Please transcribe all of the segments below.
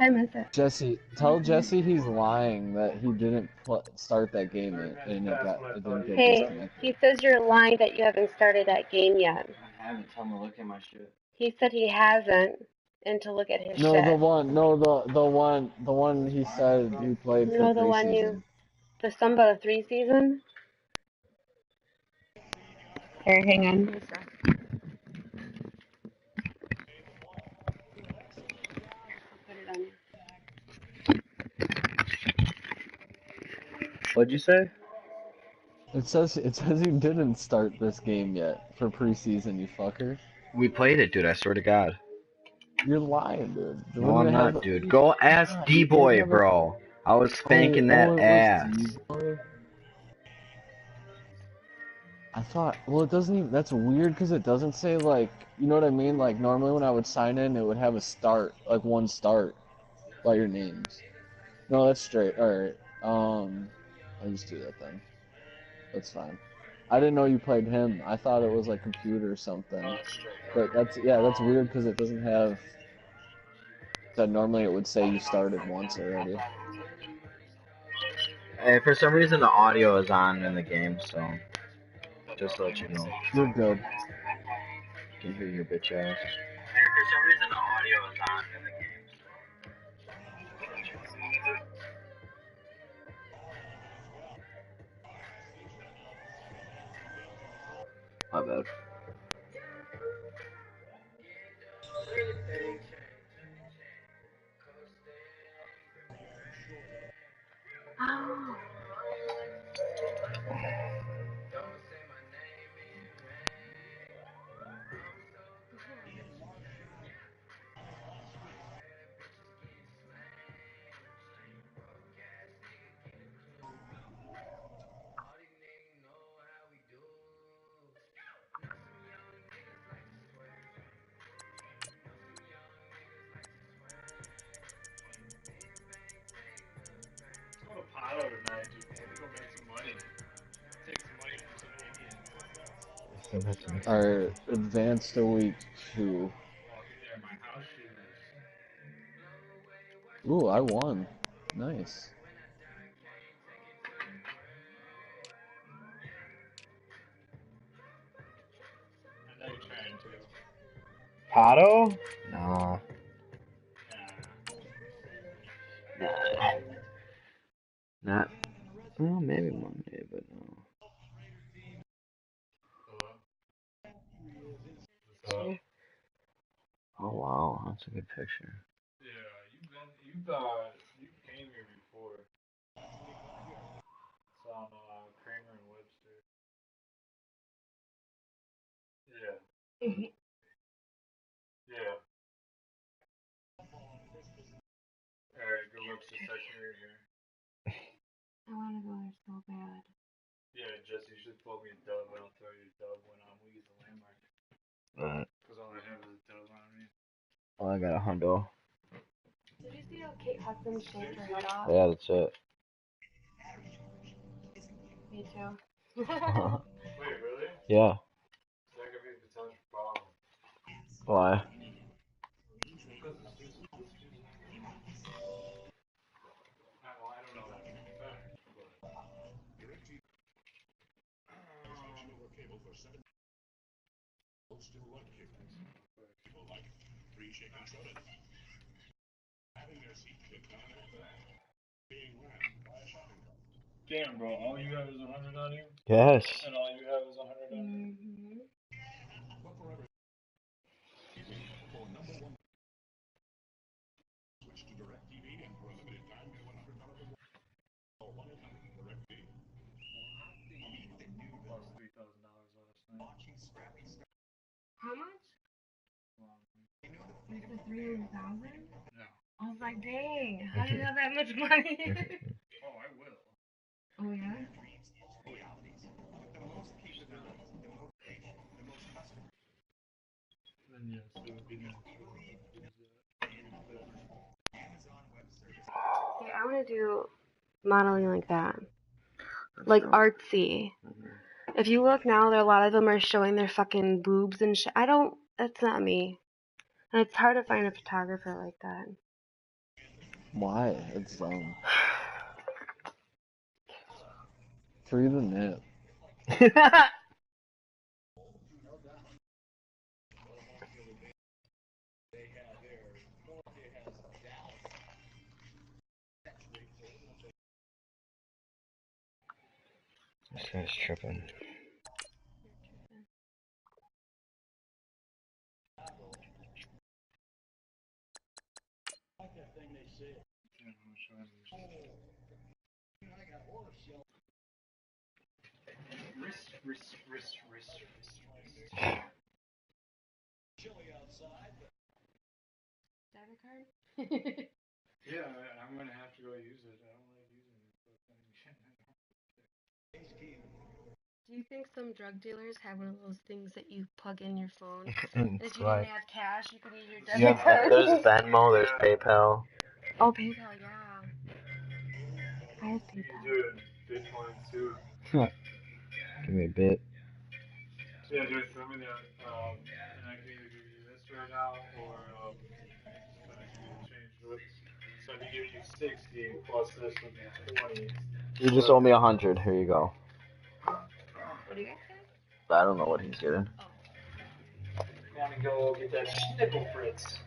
I miss it. Jesse, tell Jesse he's lying that he didn't start that game and it didn't get Hey, disconnected. he says you're lying that you haven't started that game yet. I haven't. Tell him to look at my shit. He said he hasn't, and to look at his No, shit. the one he said you played for No, the one preseason. the Samba 3 season? Here, hang on. What'd you say? It says you didn't start this game yet for preseason, you fucker. We played it, dude. I swear to God. You're lying, dude. No, I'm not, dude. Go ask D-Boy, bro. I was spanking that ass. I thought, well, it doesn't even, that's weird because it doesn't say, like, you know what I mean? Like, normally when I would sign in, it would have a start, like one start by your names. No, that's straight. Alright. I'll just do that then. That's fine. I didn't know you played him. I thought it was like computer or something. But that's weird because it doesn't have, that normally it would say you started once already. Hey, for some reason the audio is on in the game, so just to let you know. You're good. I can hear your bitch ass. Hey, for some reason the audio is on in the game, so. My bad. Oh. Alright, advanced to week 2. Ooh, I won. Nice. Pato? No. Not. Well, maybe Monday, but no. Oh wow, that's a good picture. I want to go there so bad. Oh, I got a hundo. Did you see how Kate Hudson shaved her head off? Yeah, that's it. Me too. Yeah. Why? Damn, bro, all you have is 100 on you? Yes. And all you have is 100 on you? Mm-hmm. Lost $3,000 last night. How much? You said 300,000? No. I was like, dang, how do you have that much money? Oh, I will. Oh, yeah? Then yes, it would be nice to use that. See, I want to do modeling like that. That's Like dope. artsy. If you look now, there a lot of them are showing their fucking boobs and shit. That's not me. And it's hard to find a photographer like that. Why? It's dumb. Free the nip. This guy's tripping. Debit card? Yeah, I'm gonna have to go use it. I don't like using it. Do you think some drug dealers have one of those things that you plug in your phone? If you Right. didn't have cash, you could use your You debit have card. there's Venmo, there's PayPal. Oh, PayPal, yeah. I have You can PayPal. do it in Bitcoin too. Give me a bit. Yeah, dude, throw me that, and I can either give you this right now, or I can give you the change for it. So I can give you 60 plus this would be 20. You just owe me 100. Here you go. What do you guys get? I don't know what he's getting. Oh. Want to go get that Schnickel Fritz?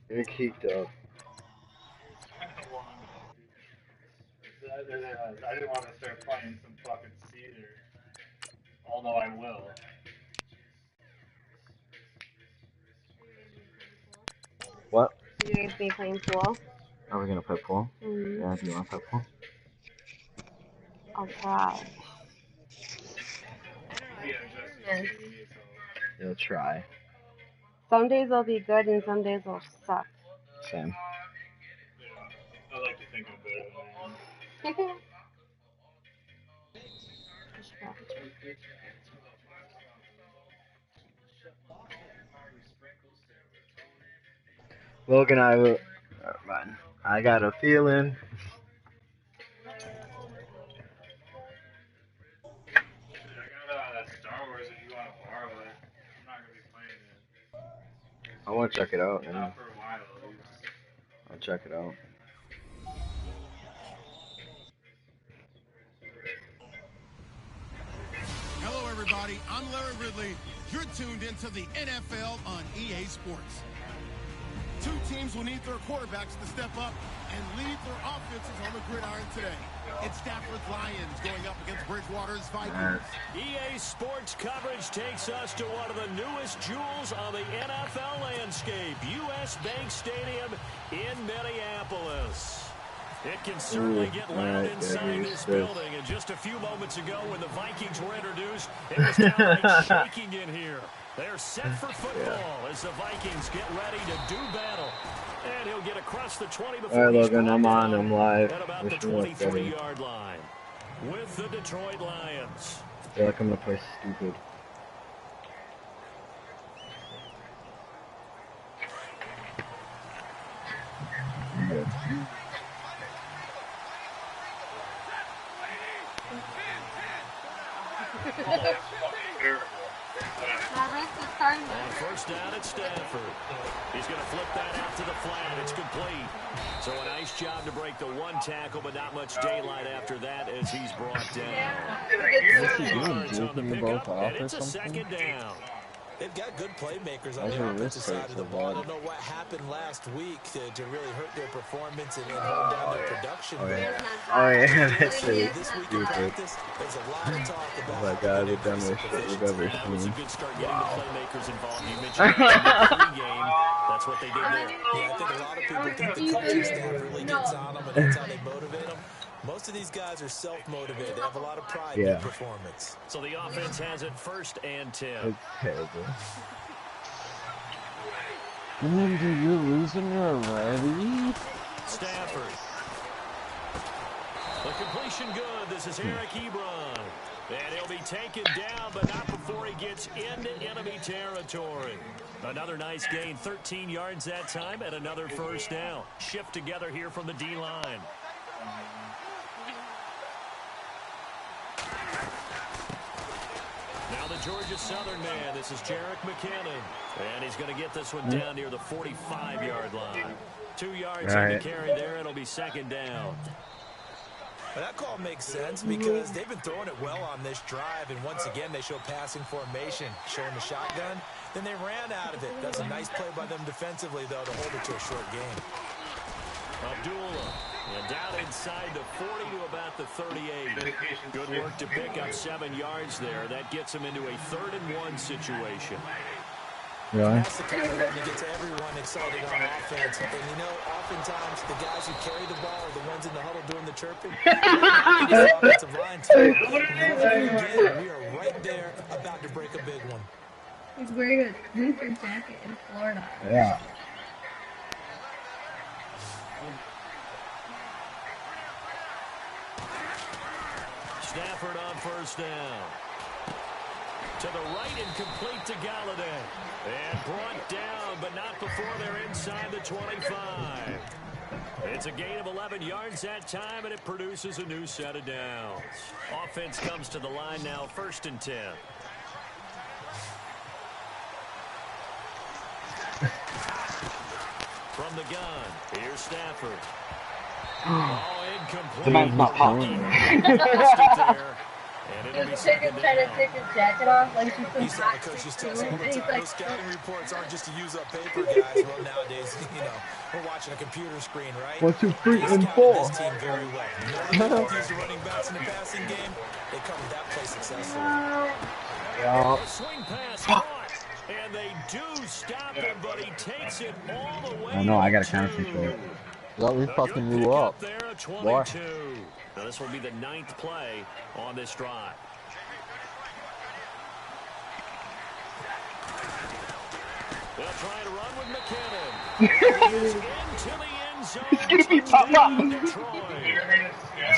You're geeked up. I didn't want to start playing some fucking Cedar, although I will. What? You guys be playing pool? Are we gonna play pool? Mm-hmm. Yeah, do you want to play pool? I'll try. I don't know, Yeah, it's just hit or miss. You'll try. Some days they'll be good and some days they'll suck. Same. Yeah, I like to think I'm better than I am. Logan, I will. Never mind. I got a feeling. I got Star Wars if you want to borrow it. I'm not gonna be playing it. I want to check it out. Not for a while, at least. I'll check it out. Hello, everybody. I'm Larry Ridley. You're tuned into the NFL on EA Sports. Two teams will need their quarterbacks to step up and lead their offenses on the gridiron today. It's Stafford's Lions going up against Bridgewater's Vikings. EA Sports coverage takes us to one of the newest jewels on the NFL landscape, U.S. Bank Stadium in Minneapolis. It can certainly get loud inside this building. And just a few moments ago when the Vikings were introduced, it was downright shaking in here. They're set for football as the Vikings get ready to do battle. And he'll get across the 20 before All right, Logan, I'm on. I'm live. at about the 23-yard line with the Detroit Lions. I feel like I'm going to play stupid. On first down at Stafford. He's going to flip that out to the flat. It's complete. So a nice job to break the one tackle, but not much daylight after that as he's brought down. What's he doing? Juking the ball off And or it's a something? second down. They've got good playmakers on Why's the your offensive wrist side hurt of the so ball. I bad? don't know what happened last week to really hurt their performance and hold down their production. Oh, yeah. But Oh, yeah, that's really this week in stupid. practice, there's a lot of talk Oh, about my how God, they the can increase dumbest shit efficiency. we've ever That was a seen. good start getting the playmakers involved. You mentioned that in the pregame. That's what they did there. Yeah, I think a lot of people think the coaching staff really gets on them, and that's how they motivate them. Most of these guys are self-motivated. They have a lot of pride in their performance. So the offense has it 1st and 10. It's terrible. Dude, you're losing already? Stafford. The completion good. This is Eric Ebron. And he'll be taken down, but not before he gets into enemy territory. Another nice gain, 13 yards that time, and another first down. Shift together here from the D-line. Now the Georgia Southern man, this is Jerick McKinnon. And he's going to get this one down near the 45-yard line. 2 yards on the carry there, it'll be second down. Well, that call makes sense because they've been throwing it well on this drive, and once again they show passing formation, showing the shotgun. Then they ran out of it. That's a nice play by them defensively, though, to hold it to a short game. Abdullah, and down inside the 40 to about the 38. Good work to pick up 7 yards there. That gets him into a 3rd and 1 situation. Really? That's the kind of run that gets everyone excited on offense. And, you know, oftentimes the guys who carry the ball are the ones in the huddle doing the chirping. The offensive line, too. Again, we are right there about to break a big one. He's wearing a winter jacket in Florida. Yeah. Stafford on first down. To the right and complete to Galladay. And brought down, but not before they're inside the 25. It's a gain of 11 yards that time, and it produces a new set of downs. Offense comes to the line now, 1st and 10. From the gun, here's Stafford. Oh, incomplete. The man's not hot. He's trying to take his jacket off like she's some He's hot the coach chick just tells too. all the And he's time, like, those scouting reports aren't just to use up paper, guys. Well, nowadays, you know, we're watching a computer screen, right? 1, 2, 3, They and scouted 4. this team very well. Know the use the running backs in the passing game. They covered that play successfully. Yeah. Swing pass caught, and they do stop him, but he takes it all the way. I know, I got a counter control. Thought we fucking you up. There, a 22. Boy. Now this will be the 9th play on this drive. They'll try to run with McKinnon. He is into the end zone. It's gonna be Papa.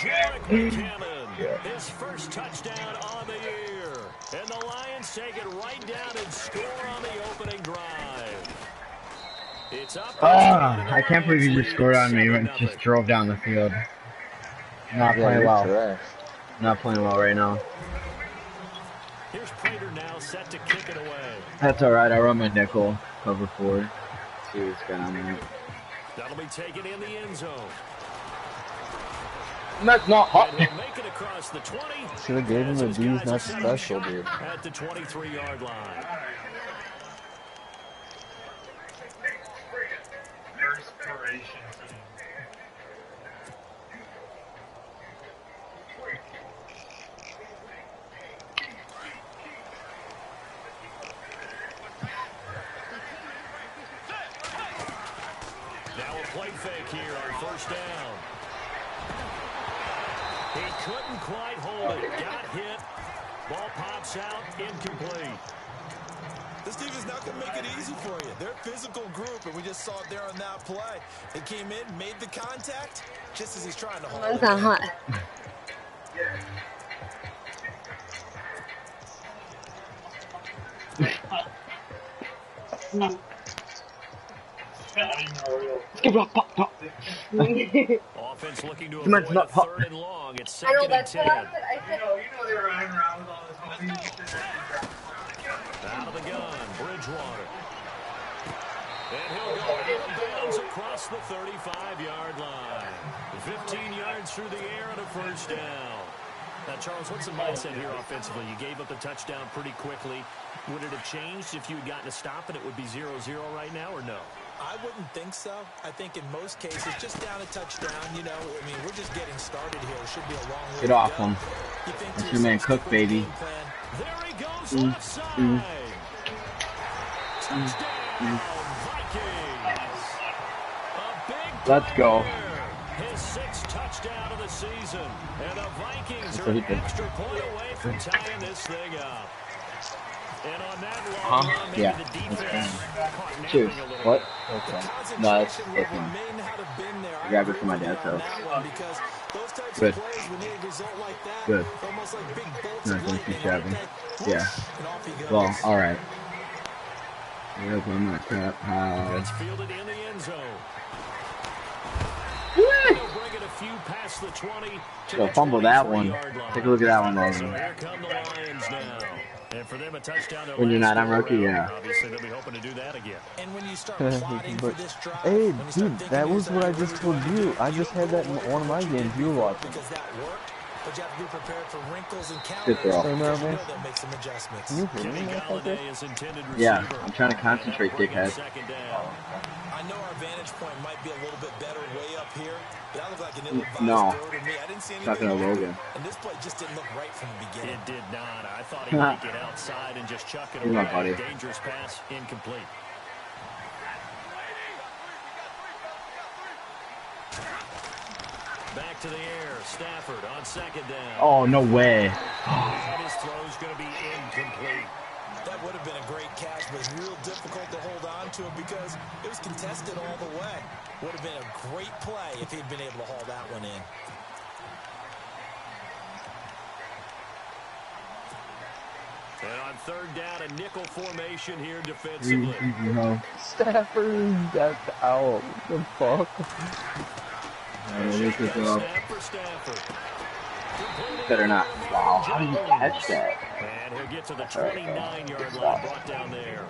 Jerick McKinnon, his first touchdown on the year. And the Lions take it right down and score on the opening drive. It's up. I can't believe you just scored on me and just drove down the field. Not playing well. Not playing well right now. Here's Prater now set to kick it away. That's alright, I run my nickel, cover 4. See what's going on there. That'll be taken in the end zone. That's not hot. And he'll make it across the 20. Should have gave him a D's not special, dude. At the 23-yard line. Perspiration. Now a play fake here on first down. He couldn't quite hold it. Got hit. Ball pops out. Incomplete. This team is not going to make it easy for you. They're a physical group, and we just saw it there on that play. They came in, made the contact, just as he's trying to hold it. Mine's not hot. Offense looking to Cement avoid not a hot. 3rd and long. It's I know 2nd and that's 10. what I said. I said, You know they're running around with all this homie shit. Out of the gun, Bridgewater. And he'll go out of bounds across the 35-yard line. 15 yards through the air and a first down. Now, Charles, what's the mindset here offensively? You gave up a touchdown pretty quickly. Would it have changed if you had gotten a stop and it would be 0-0 right now, or no? I wouldn't think so. I think in most cases, just down a touchdown, you know, I mean, we're just getting started here. It should be a long way Get to off go. him. You think That's to your man yourself, Cook, stick with the baby. game plan. There he goes left side. Touchdown, Vikings. A big Let's go. player. His 6th touchdown of the season. And the Vikings That's are what he an did. extra point away from tying this thing up. And on that long run, maybe Yeah. the defense caught Cheers. napping a little What? bit. Okay. No, it's Concentration fine. may not have been there. I grabbed it agree from my with you dad's on house. that one because those types Good. of plays, when they result like that, Good. it's almost like big bolts Not of doing too lightning, aren't shabby. they? Yeah. Whoosh, and off he goes. Well, alright. Yep, I'm not crap. It's fielded in the end zone. Woo! They'll bring it a few past the 20 to So the fumble that one. 23-yard line. Take a look at that one, So Logan. here come the Lions now. And for them, a touchdown their When you're last not on rookie, go-around. yeah. Obviously, they'll be hoping to do that again. And when you start plotting for this drive, Hey, when you start dude, thinking that here's was how what I you're just really told going to you. do it, I just had that in one of my games you were watching. because that worked, but you have to be prepared for wrinkles and Good counters. throw. Hey, You Marvel. know they'll make some adjustments. Can you hear Kenny me, motherfucker? Galladay is intended receiver. Yeah, I'm trying to And concentrate, that'll bring up dickhead. second down. I know our vantage point might be a little bit better way up here, but that looked like an ill-advised No. throw to me. I didn't see Talking anything to open, Logan. and this play just didn't look right from the beginning. It did not. I thought he might get outside and just chuck it Here's my away. buddy. Dangerous pass, incomplete. Back to the air. Stafford on second down. Oh, no way. And his throw's going to be incomplete. That would have been a great catch, but it's real difficult to hold on to it because it was contested all the way. Would have been a great play if he'd been able to haul that one in. And on third down, a nickel formation here defensively. Stafford got out. What the fuck? Snap for Stafford. Better not. Wow, how did you catch that? And he'll get to the 29-yard line, brought down there.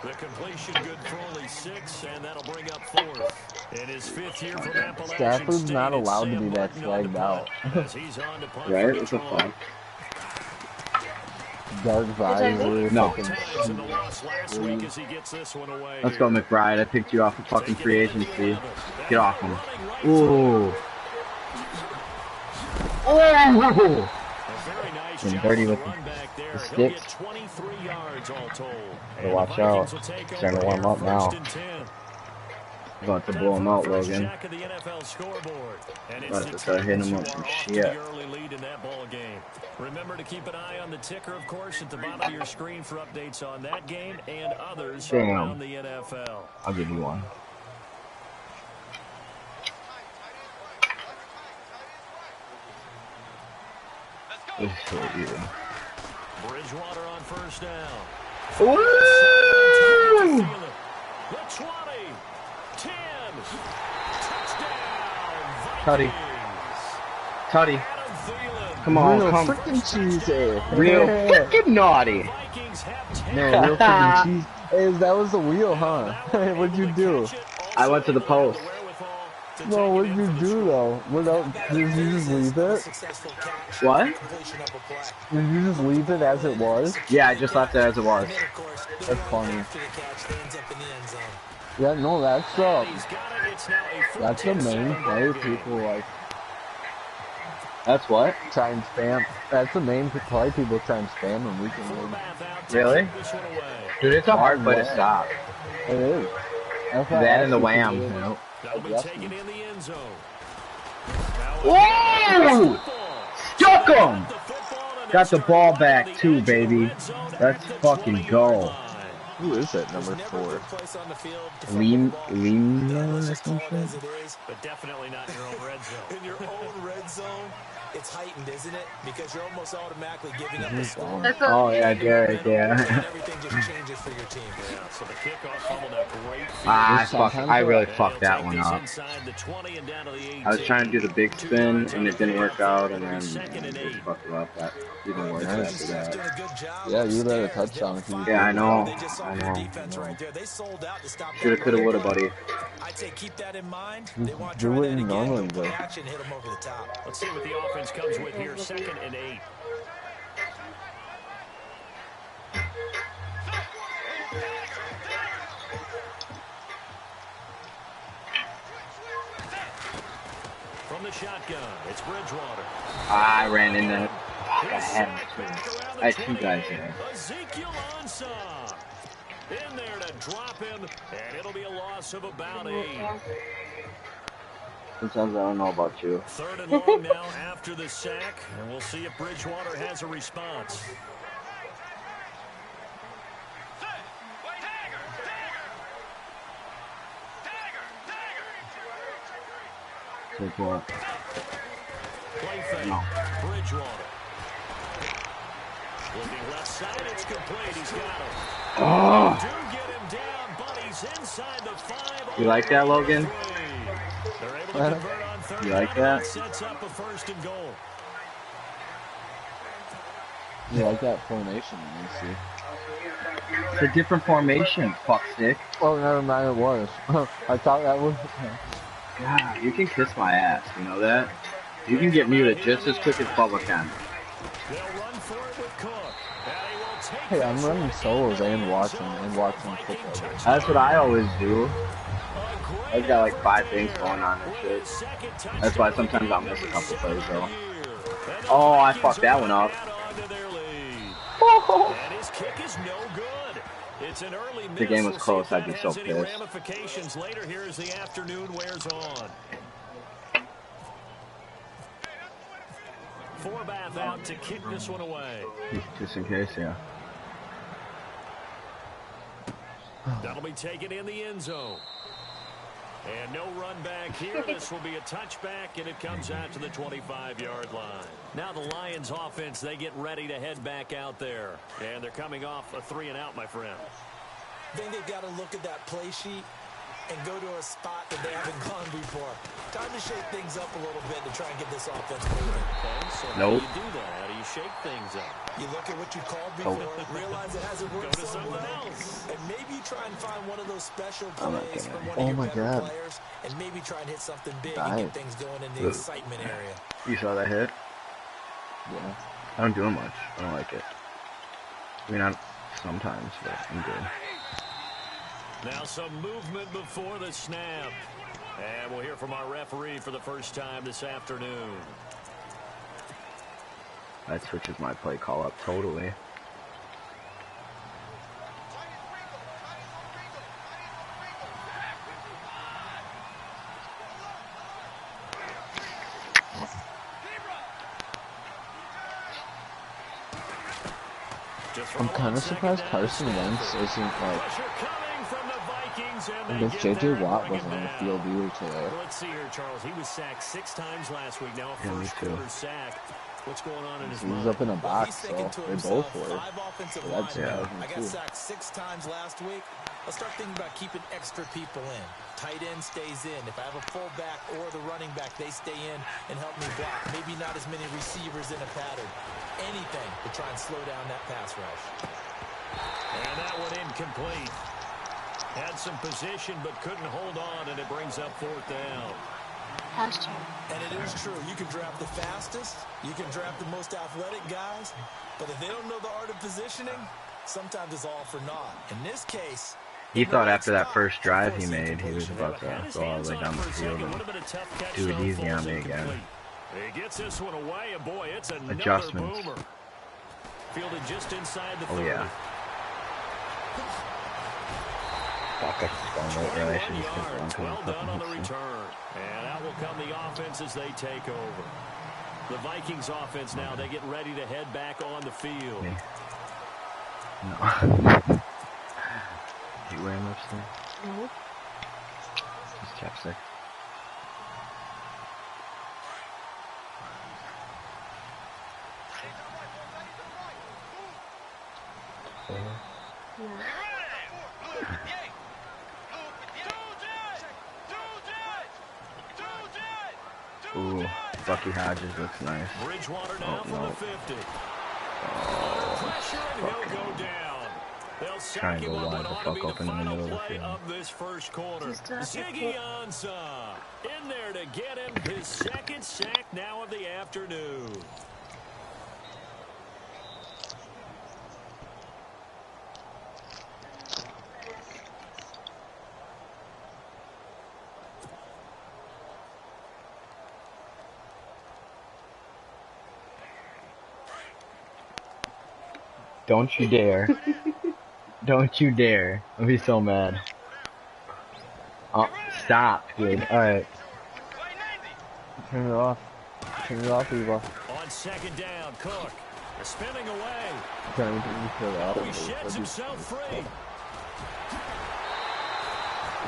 The completion good for only 6, and that'll bring up 4th. In his 5th year from Appalachian Stafford's State, not it's allowed to Sam be that Martin on to flagged out. punt, as he's on to punt Right? for What the Detroit. fuck? Dark visor. No. Fucking Times in the loss last week as he gets this one away. Let's go, McBride. I picked you off of fucking free agency. Get off him. Ooh. Oh! A very nice Been job dirty on the with run back there. the He'll get sticks. 23 yards all told. Gotta And watch the Vikings out. will take Starting to over warm here, up now. first and 10. About to Time blow him for out, the first Logan. check of the NFL scoreboard. And it's About the to start hitting him Titans up who some are off to shit. the early lead in that ball game. Remember to keep an eye on the ticker, of course, at the bottom of your screen for updates on that game and others around the NFL. I'll give you one. This is for you. Bridgewater on first down. Woo! The 20, 10, touchdown, Tutty. Vikings. Tutty. Adam Thielen. Come on, Real come. freaking cheesy. Real freaking naughty. Vikings have 10. No, real freaking cheese. Hey, that was the wheel, huh? What'd you do? I went to the post. No, what'd you do though? Did you just leave it? What? Did you just leave it as it was? Yeah, I just left it as it was. That's funny. Yeah, no, that's the main play people like That's what? try and spam. That's the main play people try and spam in weekend league. Really? Dude, it's a hard play to stop. It is. That's why I That and the actually wham. consider You it know? That'll be taken in the end zone. Whoa! Stuck him! Got the ball back too, baby. Let's fucking go. Who is that number 4? Lima or something? But definitely not in your own red zone. In your own red zone, it's heightened, isn't it? Because you're almost automatically giving up the score. That's Oh yeah, Jared, yeah. Everything just changes for your team. Yeah, so the kickoff fumbled a great field. I really fucked that one up. Inside the 20 and down to the 18. I was trying to do the big spin and it didn't work out, and then Second and 8. just fucked it up. That didn't work after that. Yeah, you had a touchdown if you Yeah, I know. They just saw I their know. defense right there. They sold out to stop Shoulda, that coulda, run. woulda, buddy. I'd say keep that in mind. They want to Do try what that you again. normally Go do. action, hit them over the top. Let's see what the offense comes with here. Second and 8. From the shotgun, it's Bridgewater. I ran in there. Fuck, I had two guys there. Ezekiel Ansah in there to drop him, and it'll be a loss of about 8. Sometimes I don't know about you. Third and long now after the sack, and we'll see if Bridgewater has a response. Take what? Play fake. No. Bridgewater. Looking left side, it's complete. He's got him. Oh! Do get him down, but he's inside the 5. You like that, Logan? They're able to convert on third You like down, and that? sets up a 1st and goal. You like that formation, you see? It's a different formation, fuckstick. Oh, never mind, it was. I thought that was... God, you can kiss my ass, you know that? You can get muted just as quick as Bubba can. They'll run for it with Cook. And he will take Hey, I'm running solos and watching football. That's what I always do. I've got like 5 things going on and shit. That's why sometimes I'll miss a couple plays though. Oh, I fucked that one up. And his kick is no good. It's an early miss. The game was close, I'd be so pissed. Ramifications later here as the afternoon wears on. Forbath out to kick this one away. Just in case, yeah. That'll be taken in the end zone. And no run back here. This will be a touchback, and it comes out to the 25-yard line. Now the Lions offense, they get ready to head back out there. And they're coming off a 3-and-out, my friend. I think they've got to look at that play sheet and go to a spot that they haven't gone before. Time to shake things up a little bit to try and get this offense moving. Okay, so Nope. how do you do that? How do you shake things up? You look at what you called before, realize it hasn't worked Go to so something well, else. and maybe try and find one of those special I'm not plays gonna. from one Oh of your my better God. players, and maybe try and hit something big and Nice. get things going in the excitement area. You saw that hit? Yeah. I don't do much. I don't like it. I mean, sometimes, but I'm good. Now some movement before the snap. And we'll hear from our referee for the first time this afternoon. That switches my play call up totally. I'm kind of surprised Carson Wentz isn't like... I guess J.J. Watt wasn't on the field either today. Let's see here, Charles. He was sacked 6 times last week. Now a Yeah, me first too. quarter sack. What's going on in his He was mind? up in a Well, box, he's so thinking to they himself, both were. 5 offensive So that's linemen. surprising, I got too. sacked 6 times last week. Let's start thinking about keeping extra people in. Tight end stays in. If I have a fullback or the running back, they stay in and help me block. Maybe not as many receivers in a pattern. Anything to try and slow down that pass rush. And that one incomplete. Had some position but couldn't hold on, and it brings up 4th down. Hashtag. And it is true. You can draft the fastest. You can draft the most athletic guys. But if they don't know the art of positioning, sometimes it's all for naught. In this case, He thought after that first drive he made, he was about to go all the way down the field and do it easy on me again. He gets this one away, and boy, it's another Adjustments. boomer. Fielded just inside the 30. Oh yeah. Fuck, I just don't know what I should just keep on Well done on the coming. return. And out will come the offense as they take over. The Vikings offense now, they get ready to head back on the field. Me. No. You wear much thing? No. Just chapstick. No. Ooh, Bucky Hodges looks nice. Bridgewater now Oh, for no. the 50. Oh, Pressure, and he'll go down. They'll sack Trying to him go on wide what the ought to fuck be the open in the final middle of the play field. of this first quarter. Just drop it. Ziggy Ansah in there to get him his second sack now of the afternoon. Don't you dare. Don't you dare. I'll be so mad. Oh, stop, dude. Alright. Turn it off. Turn it off, Eva. On second down, Cook. Spinning away. Turn it off. He sheds himself free.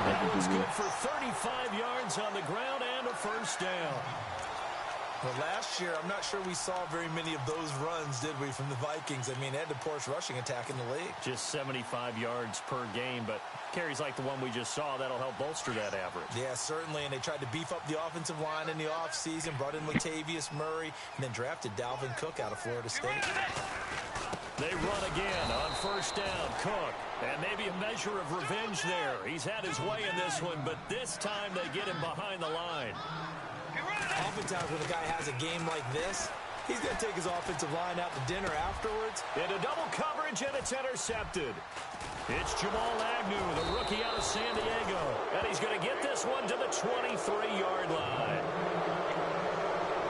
That was good for 35 yards on the ground and a first down. Well, last year, I'm not sure we saw very many of those runs, did we, from the Vikings? I mean, they had the poorest rushing attack in the league. Just 75 yards per game, but carries like the one we just saw, that'll help bolster that average. Yeah, certainly, and they tried to beef up the offensive line in the offseason, brought in Latavius Murray, and then drafted Dalvin Cook out of Florida State. They run again on first down. Cook, and maybe a measure of revenge there. He's had his way in this one, but this time they get him behind the line. Oftentimes when a guy has a game like this, he's going to take his offensive line out to dinner afterwards. Into double coverage, and it's intercepted. It's Jamal Agnew, the rookie out of San Diego. And he's going to get this one to the 23-yard line.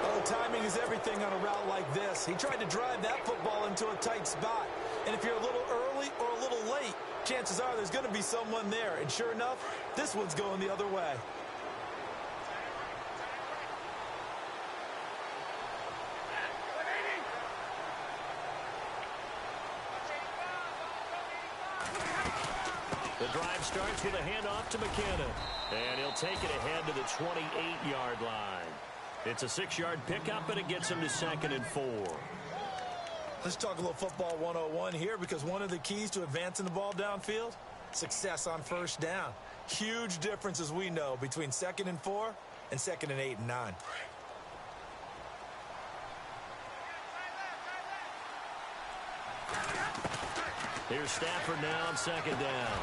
Oh, timing is everything on a route like this. He tried to drive that football into a tight spot. And if you're a little early or a little late, chances are there's going to be someone there. And sure enough, this one's going the other way. The drive starts with a handoff to McKinnon. And he'll take it ahead to the 28-yard line. It's a 6-yard pickup, and it gets him to 2nd and 4. Let's talk a little football 101 here, because one of the keys to advancing the ball downfield, success on first down. Huge difference, as we know, between 2nd and 4 and 2nd and 8 and 9. Here's Stafford now on 2nd down.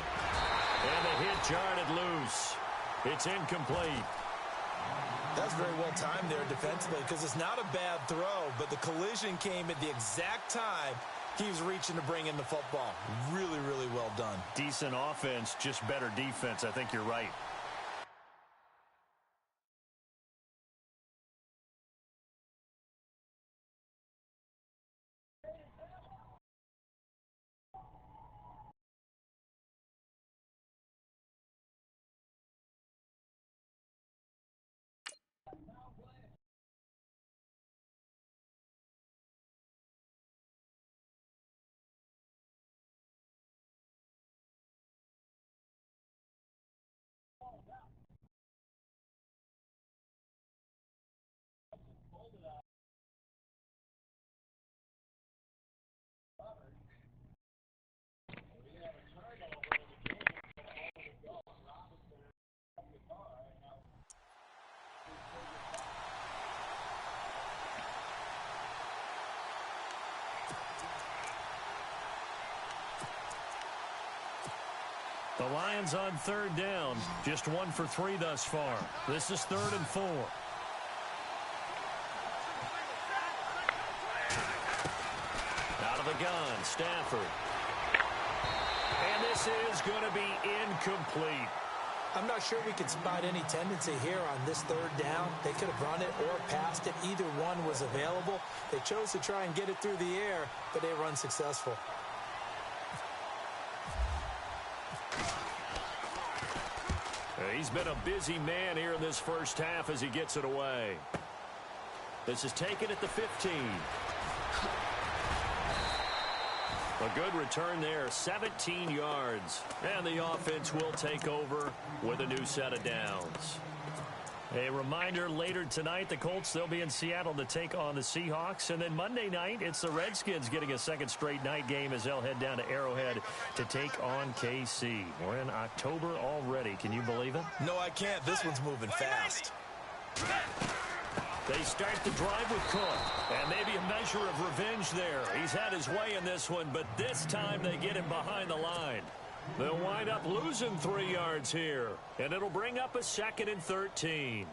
And the hit jarred loose. It's incomplete. That's very well timed there defensively, because it's not a bad throw, but the collision came at the exact time he was reaching to bring in the football. Really, really well done. Decent offense, just better defense. I think you're right. The Lions on 3rd down. Just 1 for 3 thus far. This is 3rd and 4. Out of the gun, Stafford. And this is going to be incomplete. I'm not sure we could spot any tendency here on this 3rd down. They could have run it or passed it. Either one was available. They chose to try and get it through the air, but they were unsuccessful. He's been a busy man here in this first half as he gets it away. This is taken at the 15. A good return there, 17 yards. And the offense will take over with a new set of downs. A reminder, later tonight, the Colts, they'll be in Seattle to take on the Seahawks. And then Monday night, it's the Redskins getting a second straight night game as they'll head down to Arrowhead to take on KC. We're in October already. Can you believe it? No, I can't. This one's moving fast. They start the drive with Cook. And maybe a measure of revenge there. He's had his way in this one, but this time they get him behind the line. They'll wind up losing 3 yards here, and it'll bring up a 2nd and 13.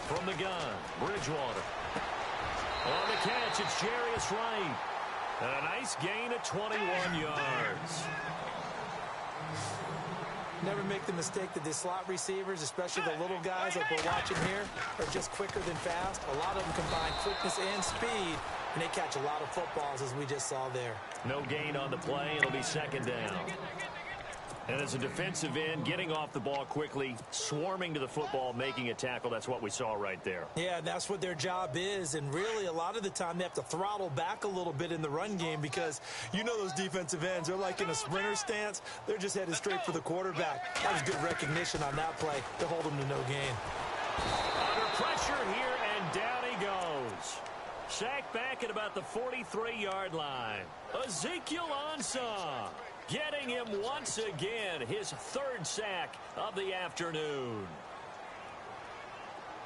From the gun, Bridgewater. On the catch, it's Jarius Wright. And a nice gain of 21 yards. Never make the mistake that the slot receivers, especially the little guys like we're watching here, are just quicker than fast. A lot of them combine quickness and speed, and they catch a lot of footballs, as we just saw there. No gain on the play. It'll be second down. And as a defensive end, getting off the ball quickly, swarming to the football, making a tackle, that's what we saw right there. Yeah, that's what their job is, and really a lot of the time they have to throttle back a little bit in the run game because you know those defensive ends, they're like in a sprinter stance. They're just headed straight for the quarterback. That was good recognition on that play to hold them to no gain. Under pressure here, and down he goes. Sacked back at about the 43-yard line. Ezekiel Ansah getting him once again, his third sack of the afternoon.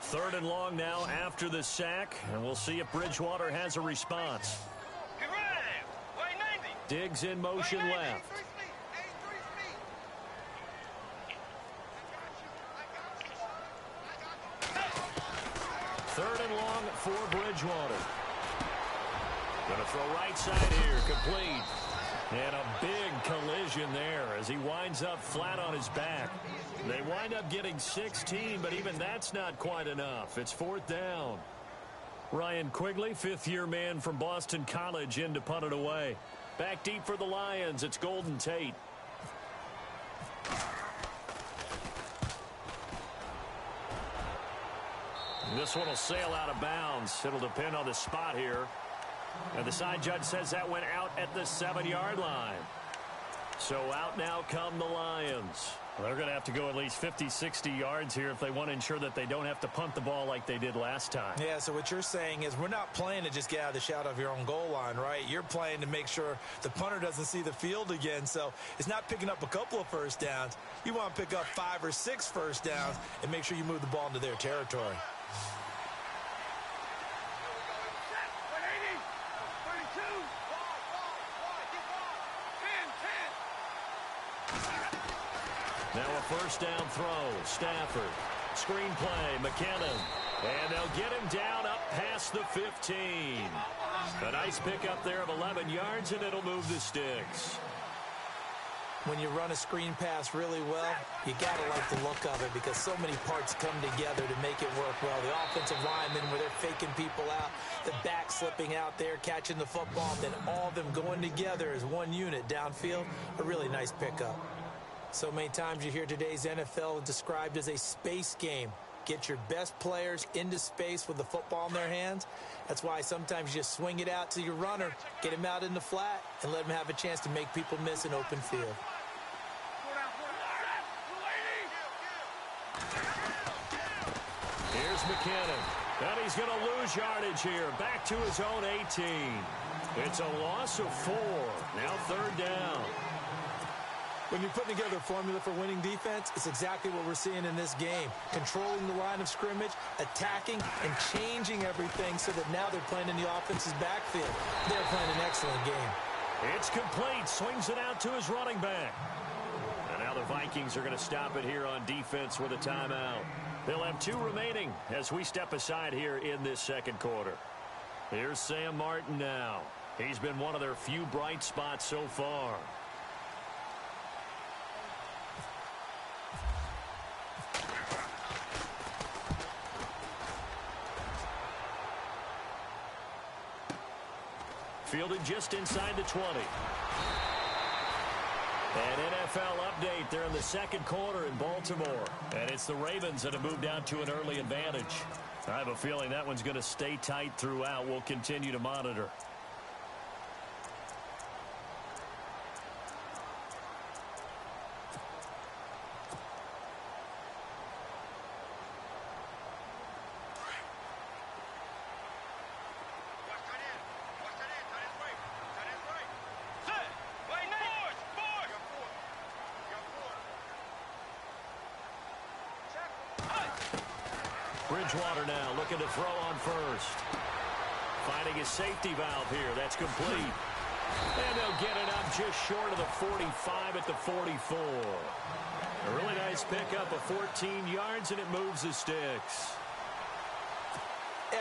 Third and long now after the sack, and we'll see if Bridgewater has a response. Diggs in motion left. Third and long for Bridgewater. Going to throw right side here, complete. And a big collision there as he winds up flat on his back. They wind up getting 16, but even that's not quite enough. It's fourth down. Ryan Quigley, fifth-year man from Boston College, in to punt it away. Back deep for the Lions, it's Golden Tate. This one will sail out of bounds. It'll depend on the spot here. And the side judge says that went out at the 7-yard line. So out now come the Lions. They're going to have to go at least 50, 60 yards here if they want to ensure that they don't have to punt the ball like they did last time. Yeah, so what you're saying is we're not playing to just get out of the shadow of your own goal line, right? You're playing to make sure the punter doesn't see the field again. So it's not picking up a couple of first downs. You want to pick up 5 or 6 first downs and make sure you move the ball into their territory. Now a first down throw. Stafford. Screen play. McKinnon. And they'll get him down up past the 15. A nice pickup there of 11 yards, and it'll move the sticks. When you run a screen pass really well, you got to like the look of it because so many parts come together to make it work well. The offensive linemen where they're faking people out, the back slipping out there, catching the football, then all of them going together as one unit downfield. A really nice pickup. So many times you hear today's NFL described as a space game. Get your best players into space with the football in their hands. That's why sometimes you just swing it out to your runner, get him out in the flat, and let him have a chance to make people miss an open field. Here's McKinnon. And he's going to lose yardage here. Back to his own 18. It's a loss of 4. Now third down. When you're putting together a formula for winning defense, it's exactly what we're seeing in this game. Controlling the line of scrimmage, attacking, and changing everything so that now they're playing in the offense's backfield. They're playing an excellent game. It's complete. Swings it out to his running back. And now the Vikings are going to stop it here on defense with a timeout. They'll have 2 remaining as we step aside here in this second quarter. Here's Sam Martin now. He's been one of their few bright spots so far. Fielded just inside the 20. An NFL update there in the second quarter in Baltimore. And it's the Ravens that have moved out to an early advantage. I have a feeling that one's going to stay tight throughout. We'll continue to monitor. Bridgewater now looking to throw on first. Finding his safety valve here. That's complete. And they'll get it up just short of the 45 at the 44. A really nice pickup of 14 yards, and it moves the sticks.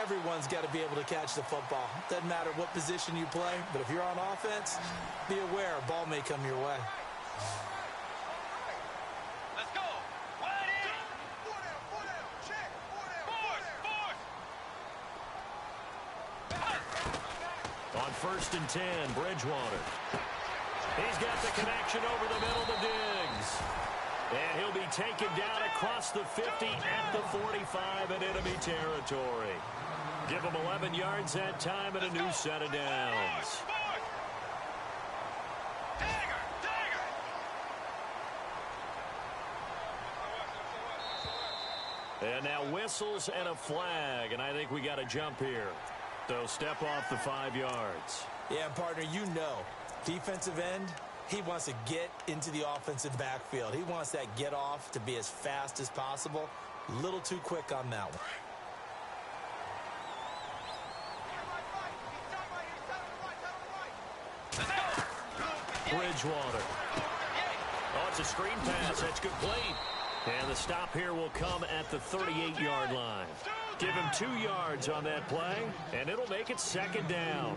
Everyone's got to be able to catch the football. Doesn't matter what position you play, but if you're on offense, be aware a ball may come your way. On 1st and 10, Bridgewater. He's got the connection over the middle to Diggs. And he'll be taken down across the 50 at the 45 in enemy territory. Give him 11 yards that time and a new set of downs. And now whistles and a flag, and I think we got a jump here. They'll step off the 5 yards. Yeah, partner, you know, defensive end, he wants to get into the offensive backfield. He wants that get off to be as fast as possible. A little too quick on that one. Bridgewater. Oh, it's a screen pass. That's good play. And the stop here will come at the 38-yard line. Give him 2 yards on that play, and it'll make it 2nd down.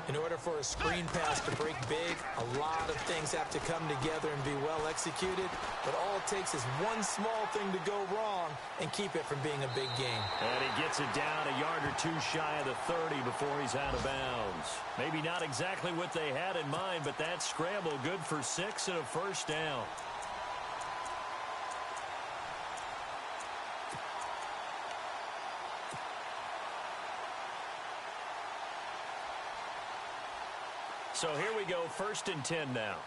In order for a screen pass to break big, a lot of things have to come together and be well executed. But all it takes is one small thing to go wrong and keep it from being a big game. And he gets it down a yard or 2 shy of the 30 before he's out of bounds. Maybe not exactly what they had in mind, but that scramble good for 6 and a 1st down. So here we go, 1st and 10 now.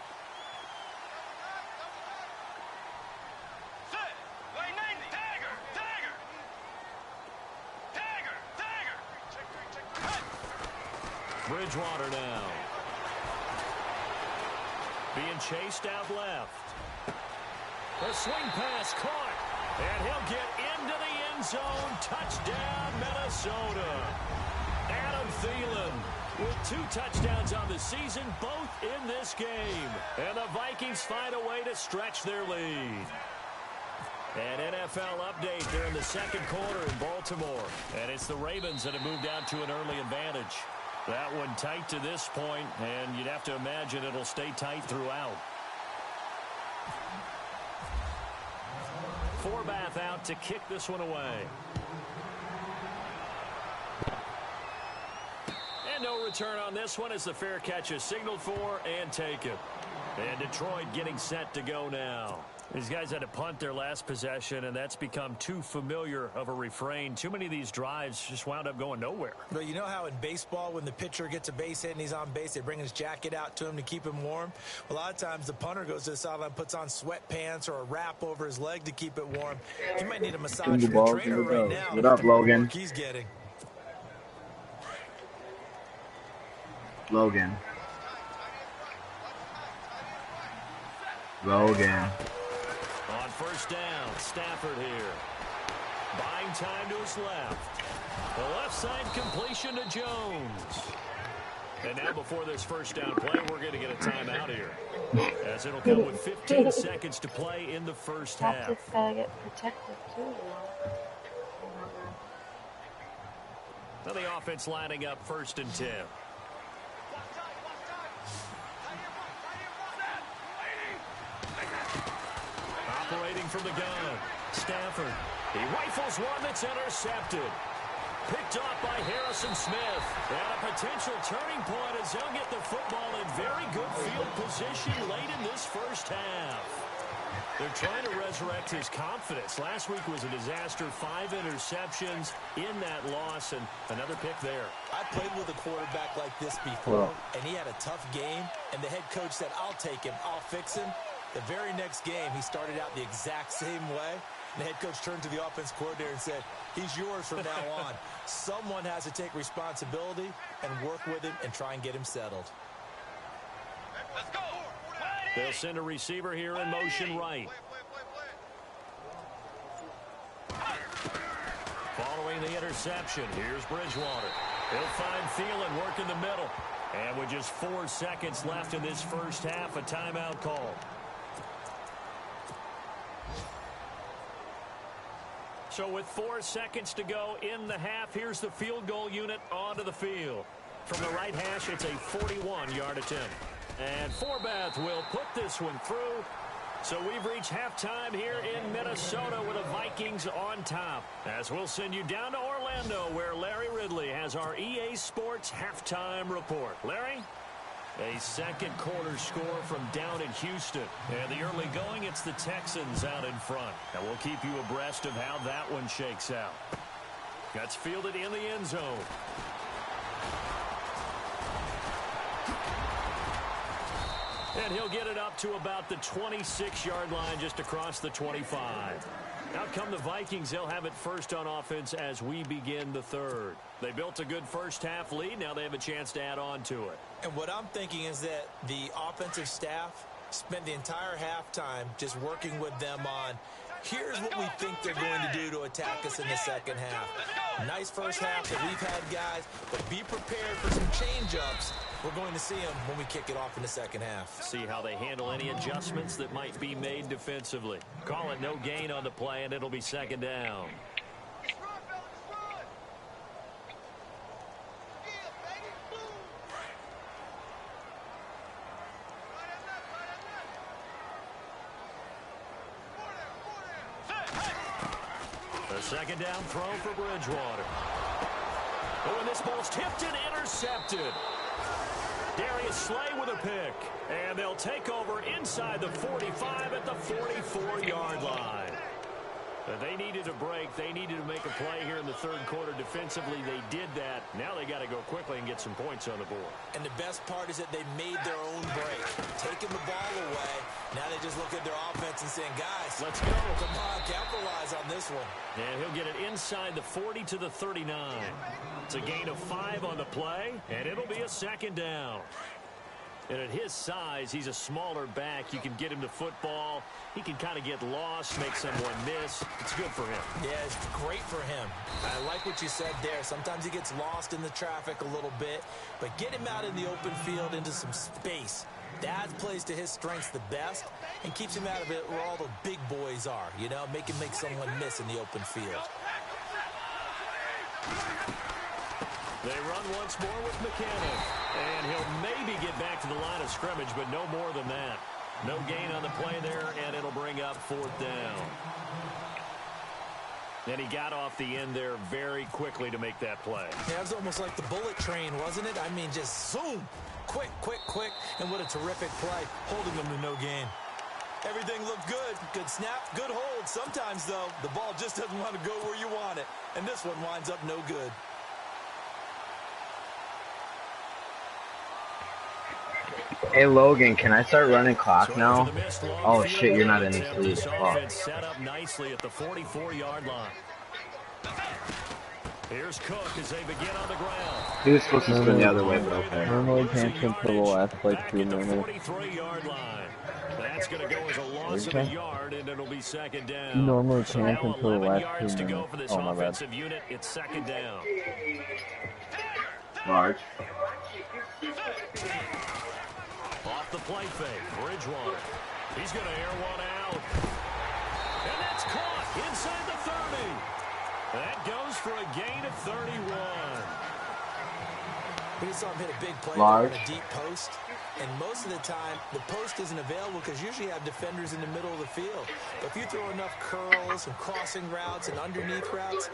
Bridgewater now. Being chased out left. The swing pass caught. And he'll get into the end zone. Touchdown, Minnesota. Adam Thielen with 2 touchdowns on the season, both in this game. And the Vikings find a way to stretch their lead. An NFL update during the 2nd quarter in Baltimore. And it's the Ravens that have moved out to an early advantage. That one tight to this point, and you'd have to imagine it'll stay tight throughout. Forbath out to kick this one away. And no return on this one as the fair catch is signaled for and taken. And Detroit getting set to go now. These guys had to punt their last possession, and that's become too familiar of a refrain. Too many of these drives just wound up going nowhere. But you know how in baseball, when the pitcher gets a base hit and he's on base, they bring his jacket out to him to keep him warm? A lot of times the punter goes to the sideline, puts on sweatpants or a wrap over his leg to keep it warm. He might need a massage from the trainer right now. What up, Logan? He's getting. Logan. On 1st down, Stafford here. Buying time to his left. The left side completion to Jones. And now before this 1st down play, we're going to get a timeout here. As it'll come with 15 seconds to play in the 1st half. Tactics gotta get protected too, you know. Now the offense lining up 1st and 10. Operating from the gun, Stafford. He rifles one that's intercepted. Picked off by Harrison Smith. And a potential turning point as they'll get the football in very good field position late in this 1st half. They're trying to resurrect his confidence. Last week was a disaster. 5 interceptions in that loss, and another pick there. I played with a quarterback like this before, and he had a tough game, and the head coach said, I'll take him, I'll fix him. The very next game, he started out the exact same way. The head coach turned to the offense coordinator and said, he's yours from now on. Someone has to take responsibility and work with him and try and get him settled. Let's go. They'll send a receiver here in motion right. Following the interception, here's Bridgewater. He'll find Thielen working the middle. And with just 4 seconds left in this 1st half, a timeout call. So with 4 seconds to go in the half, here's the field goal unit onto the field. From the right hash, it's a 41-yard attempt. And Forbath will put this one through. So we've reached halftime here in Minnesota with the Vikings on top. As we'll send you down to Orlando. Orlando, where Larry Ridley has our EA Sports halftime report. Larry? A second quarter score from down in Houston. And the early going, it's the Texans out in front. And we'll keep you abreast of how that one shakes out. That's fielded in the end zone. And he'll get it up to about the 26-yard line, just across the 25. Out come the Vikings. They'll have it first on offense as we begin the third. They built a good first-half lead. Now they have a chance to add on to it. And what I'm thinking is that the offensive staff spent the entire halftime just working with them on, here's what we think they're going to do to attack us in the second half. Nice first half that we've had, guys, but be prepared for some change-ups. We're going to see them when we kick it off in the second half. See how they handle any adjustments that might be made defensively. Call it no gain on the play, and it'll be second down. The second down throw for Bridgewater. Oh, and this ball's tipped and intercepted. Darius Slay with a pick. And they'll take over inside the 45 at the 44-yard line. They needed a break. They needed to make a play here in the third quarter defensively. They did that. Now they got to go quickly and get some points on the board. And the best part is that they made their own break. Taking the ball away. Now they just look at their offense and saying, guys, let's go. Come on, capitalize on this one. And he'll get it inside the 40 to the 39. It's a gain of 5 on the play, and it'll be a second down. And at his size, he's a smaller back. You can get him to football. He can kind of get lost, make someone miss. It's good for him. Yeah, it's great for him. I like what you said there. Sometimes he gets lost in the traffic a little bit, but get him out in the open field into some space. That plays to his strengths the best and keeps him out of it where all the big boys are, you know, make him make someone miss in the open field. They run once more with McKinnon. And he'll maybe get back to the line of scrimmage, but no more than that. No gain on the play there, and it'll bring up fourth down. And he got off the end there very quickly to make that play. Yeah, it was almost like the bullet train, wasn't it? I mean, just zoom. Quick, quick, quick. And what a terrific play, holding them to no gain. Everything looked good. Good snap, good hold. Sometimes, though, the ball just doesn't want to go where you want it. And this one winds up no good. Hey Logan, can I start running clock now? Oh shit, you're not in this league. Set up nicely at the 44-yard line. Here's Cook as they begin on the ground. He was supposed to spin the other way, but okay. Normally can't jump for the last like 2 minutes. 43-yard line. That's going to go as a loss of a yard, and it'll be second down. You normally can't until the last 2 minutes. To go for this offensive unit. It's second down. Large. Off the play fake, Bridgewater. He's going to air one out. And that's caught inside the 30. That goes for a gain of 31. We just saw him hit a big play on a deep post. And most of the time, the post isn't available because usually you have defenders in the middle of the field. But if you throw enough curls and crossing routes and underneath routes,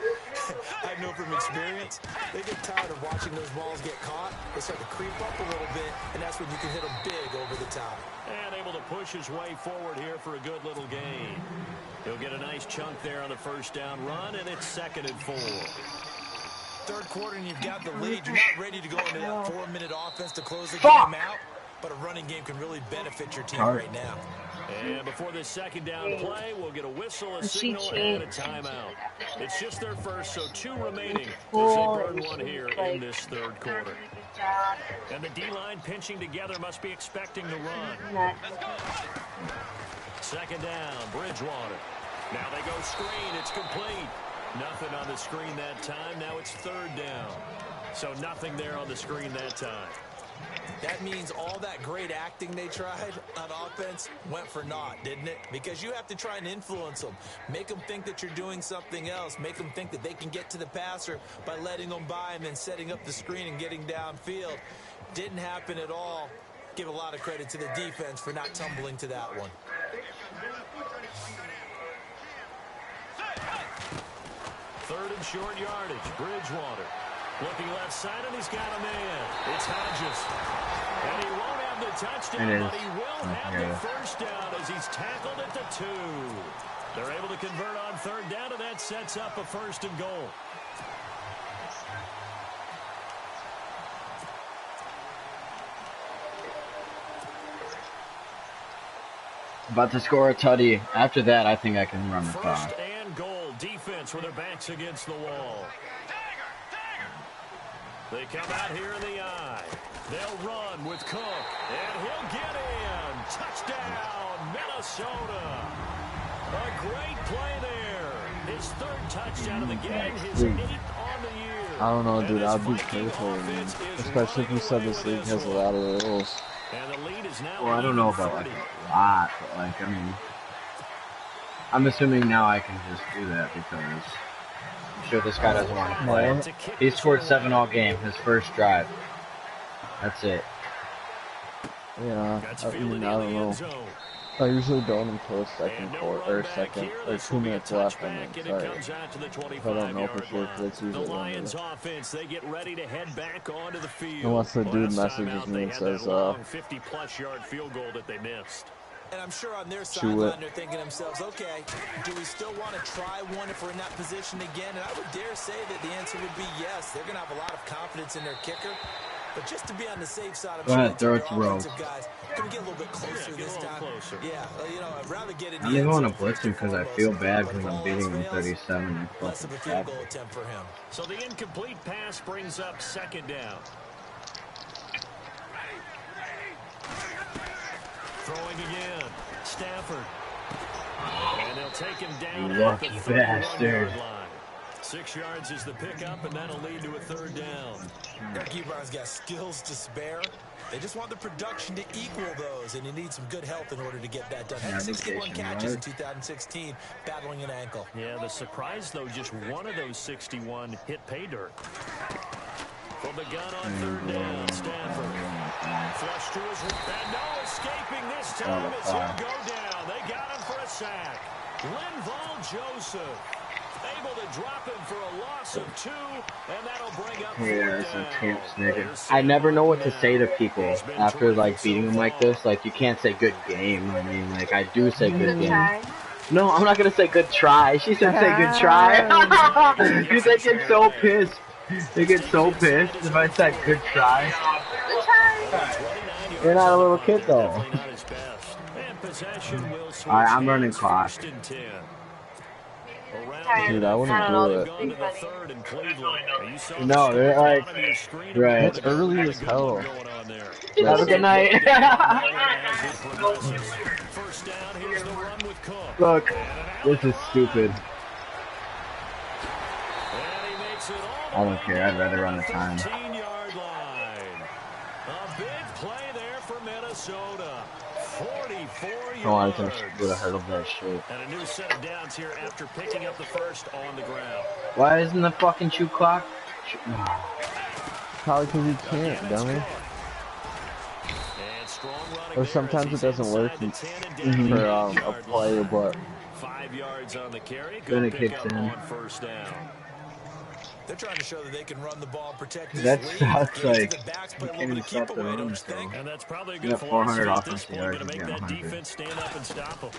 I know from experience, they get tired of watching those balls get caught. They start to creep up a little bit, and that's when you can hit them big over the top. And able to push his way forward here for a good little gain. He'll get a nice chunk there on the first down run, and it's 2nd and 4. Third quarter, and you've got the lead. You're not ready to go into that 4-minute offense to close the game out. But a running game can really benefit your team right now. And before this second down play, we'll get a whistle, a signal, and a timeout. It's just their first, so 2 remaining as they burn one here in this third quarter. And the D-line pinching together must be expecting to run. Second down, Bridgewater. Now they go screen. It's complete. Nothing on the screen that time. Now it's third down. So nothing there on the screen that time. That means all that great acting they tried on offense went for naught, didn't it? Because you have to try and influence them. Make them think that you're doing something else. Make them think that they can get to the passer by letting them by and then setting up the screen and getting downfield. Didn't happen at all. Give a lot of credit to the defense for not tumbling to that one. Third and short yardage. Bridgewater looking left side, and he's got a man. It's Hodges. And he won't have the touchdown, but he will have the first down as he's tackled at the 2. They're able to convert on third down, and that sets up a first and goal. About to score a tutty. After that, I think I can run the clock. First and goal. Defense with their backs against the wall. They come out here in the eye. They'll run with Cook, and he'll get in. Touchdown, Minnesota. A great play there. His third touchdown of the game, his 8th on the year. I don't know, dude. I'd be careful, man. Especially if you said this league has a lot of rules. And the lead is now well, I don't know about like a lot, but like, I mean, I'm assuming now I can just do that because I'm sure this guy doesn't want to play. He scored 7 all game, his first drive. That's it. Yeah, I mean, I don't know. I usually don't until the second quarter, or 2 minutes left, I mean, sorry. I don't know for sure, because it's usually Lions offense, they get ready to head back onto the field. Unless the dude messages me and says, 50-plus yard field goal that they missed. And I'm sure on their sideline they're thinking to themselves, okay, do we still want to try one if we're in that position again? And I would dare say that the answer would be yes. They're going to have a lot of confidence in their kicker. But just to be on the safe side, I'm sure throw it to offensive guys going to get a little bit closer this time. Yeah, you know, I'd rather get in the I'm even want to blitz him because I feel bad because I'm beating him 37. Less of a field goal attempt for him. So the incomplete pass brings up second down. Throwing again. Stafford. And they'll take him down. Lucky bastard. 6 yards is the pickup, and that'll lead to a third down. Ebron's got skills to spare. They just want the production to equal those, and you need some good health in order to get that done. Had 61 catches in 2016, battling an ankle. Yeah, the surprise, though, just one of those 61 hit pay dirt. From the gun on third down, Stafford. Flush to his right, and no escaping this time as he'll go down. They got him for a sack. Linval Joseph able to drop him for a loss of 2, and that'll bring up I never know what to say to people after like beating them like this. Like, you can't say good game. I mean, like, I do say good game. No, I'm not gonna say good try. She said say good try. Because they get so pissed. They get so pissed if I said good try. You're not a little kid though. Alright, I'm running clock. Dude, I wouldn't do it. No, they're like, right. It's early as hell. Have a good night. Look, this is stupid. I don't care, I'd rather run the time. A big play there for Minnesota. 44 yards. Oh, I think she would have hurdled that shit. And a new set of downs here after picking up the first on the ground. Why isn't the fucking shoot clock? Probably because you can't, dummy. Or sometimes it doesn't work for a player, but 5 yards on the carry. Then it kicks in. On first down. They're trying to show that they can run the ball and protect this that lead. sucks, like, You can't even stop the run, so. And that's probably a You good got 400 philosophy at this offensive point, yards, to make you got that 100. defense stand up and stop them.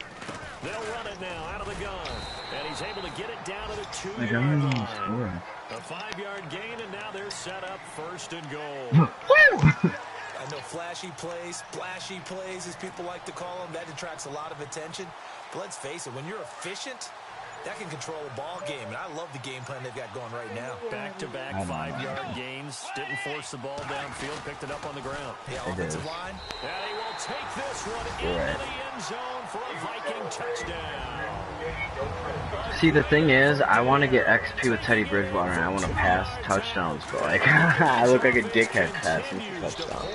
They'll run it now out of the gun. And he's able to get it down to the 2-yard line. A 5-yard gain, and now they're set up first and goal. I know flashy plays, splashy plays, as people like to call them, that attracts a lot of attention. But let's face it, when you're efficient, that can control a ball game, and I love the game plan they've got going right now. Back-to-back 5-yard gains. Didn't force the ball downfield. Picked it up on the ground. The offensive line. And he will take this one into the end zone for a Viking touchdown. See, the thing is, I want to get XP with Teddy Bridgewater, and I want to pass touchdowns, but like, I look like a dickhead passing touchdowns.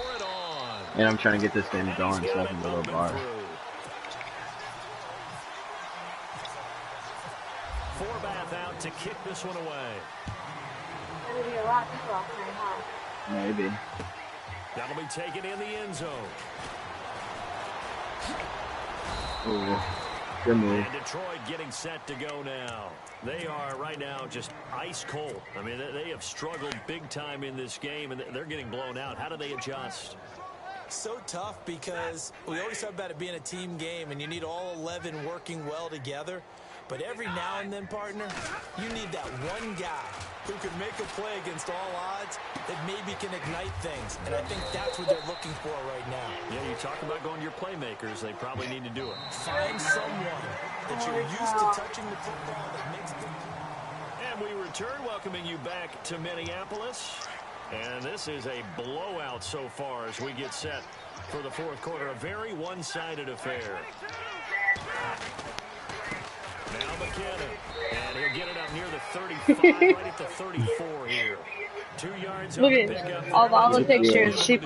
And I'm trying to get this game going so I can go to a bar. Forbath out to kick this one away. That'll be a lot of people off my house. Maybe. That'll be taken in the end zone. Ooh. Good move. And Detroit getting set to go now. They are right now just ice cold. I mean, they have struggled big time in this game, and they're getting blown out. How do they adjust? So tough because we always talk about it being a team game, and you need all 11 working well together. But every now and then, partner, you need that one guy who can make a play against all odds that maybe can ignite things. And I think that's what they're looking for right now. Yeah, you talk about going to your playmakers. They probably need to do it. Find someone that you're used to touching the football that makes them. And we return, welcoming you back to Minneapolis. And this is a blowout so far as we get set for the fourth quarter. A very one-sided affair. Now McKinnon. And he'll get it up near the 35, right at the 34 here. 2 yards on the pickup. All the pictures. At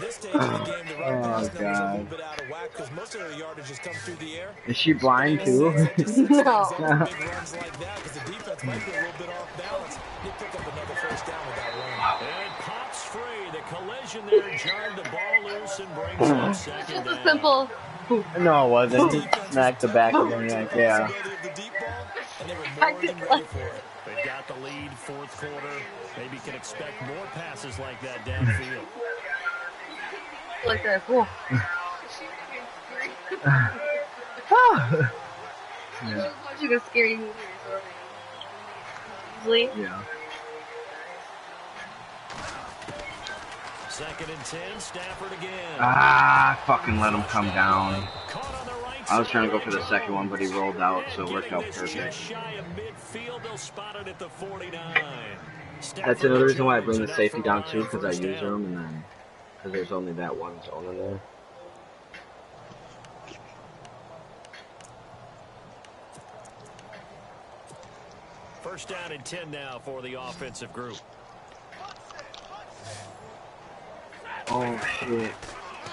this stage of the game, the run pass numbers are a little bit out of whack because most of their yardage has come through the air. Is she blind too? No. Big runs like that because the defense might be a little bit off balance. They pick up another first down with that run. And it pops free. The collision there jarred the ball loose and brings up second down. Just a simple. No, it wasn't. He smacked the back of the neck, yeah. They've got the lead, fourth quarter. Maybe can expect more passes like that downfield. Like that. Whoa. Yeah. Watching a scary movie or something. Yeah. Second and 10, Stafford again. Ah, fucking let him come down. I was trying to go for the second one, but he rolled out, so it worked out perfect. That's another reason why I bring the safety down too, because I use them, and then because there's only that one zone in there. First down and 10 now for the offensive group. Oh shit!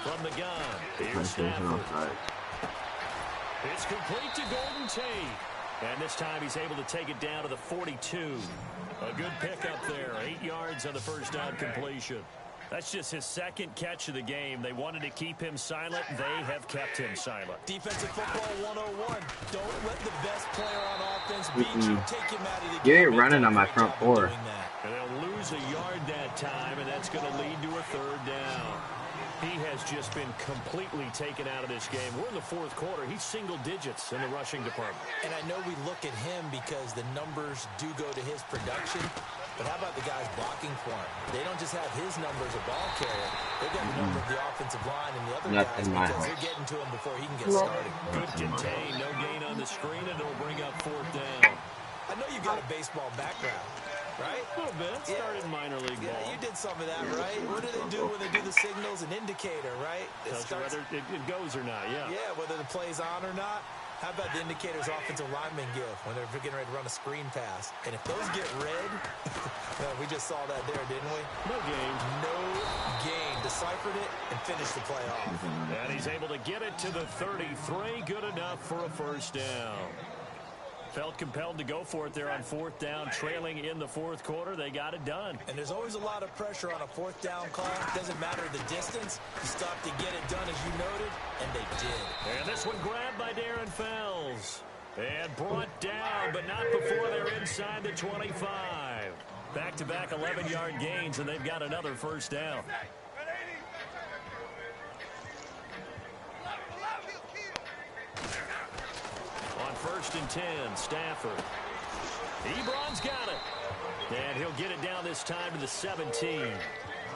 From the gun, here's Stafford. It's complete to Golden Tate. And this time he's able to take it down to the 42. A good pickup there. 8 yards on the first down completion. That's just his second catch of the game. They wanted to keep him silent. They have kept him silent. Defensive football 101. Don't let the best player on offense beat you. Take him out of the game. You ain't running on my front four. And they'll lose a yard that time, and that's going to lead to a third down. He has just been completely taken out of this game. We're in the fourth quarter. He's single digits in the rushing department. And I know we look at him because the numbers do go to his production. But how about the guys blocking for him? They don't just have his numbers a ball carrier. They've got the number of the offensive line and the other guys because they're getting to him before he can get started. Good contain. No gain on the screen, and it'll bring up fourth down. I know you got a baseball background, right? A little bit. Started minor league ball. Yeah, you did some of that, right? What do they do when they do the signals? An indicator, right? Whether it goes or not, yeah. Yeah, whether the play's on or not. How about the indicators offensive linemen give when they're getting ready to run a screen pass? And if those get red, we just saw that there, didn't we? No gain. No gain. Deciphered it and finished the play off. And he's able to get it to the 33. Good enough for a first down. Felt compelled to go for it there on fourth down, trailing in the fourth quarter. They got it done. And there's always a lot of pressure on a fourth down call. Doesn't matter the distance. You stop to get it done, as you noted, and they did. And this one grabbed by Darren Fells. And brought down, but not before they're inside the 25. Back-to-back 11-yard gains, and they've got another first down. First and 10, Stafford. Ebron's got it. And he'll get it down this time to the 17.